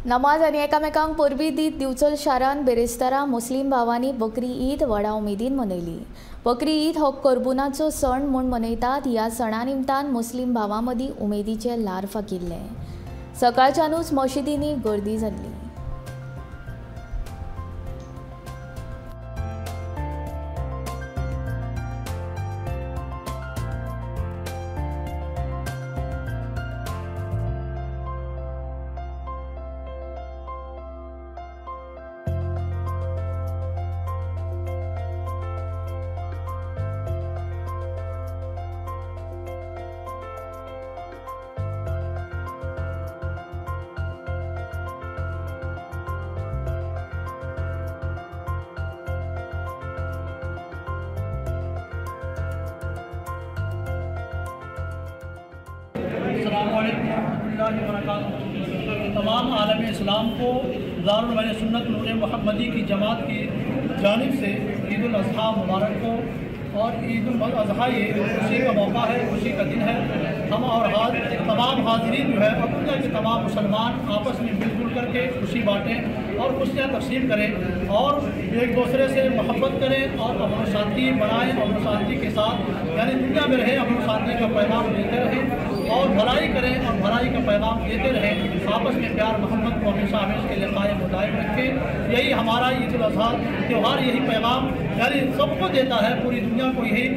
नमाज आनी एकामेकांक परबी दीत दिवचल शारान बेरेस्तारा मुस्लिम भावांनी बकरी ईद व्हडा उमेदीन मनयली। बकरी ईद हो कुर्बानाचो सण म्हूण मनयतात। ह्या सणा निमतान मुस्लिम भावां मदीं उमेदीचे ल्हार फाकिल्ले। सकाळच्यानूच मशिदींनी गर्दी जाल्ली। तमाम आलम इस्लाम को दारुल वली सुन्नत नूर मुहम्मदी की जमात की जानिब से ईद उल अज़हा मुबारक हो। और ईद उल अज़हा ये खुशी का मौका है, खुशी का दिन है। हम और तमाम हाज़रीन जो है और दुनिया के तमाम मुसलमान आपस में मिलजुल करके खुशी बाँटें और खुशियाँ तकसीम करें और एक दूसरे से मोहब्बत करें और अमन शांति बनाएँ। अमन शांति के साथ यानी दुनिया में रहें, अमन शांति का पैगाम देते रहें और भलाई करें और भलाई का पैगाम देते रहें। आपस में प्यार मोहब्बत को हमेशा हमेशा के लिए कायम मुदायम रखें। यही हमारा ईद उल अज़हा त्यौहार यही पैगाम यानी सबको देता है, पूरी दुनिया को यही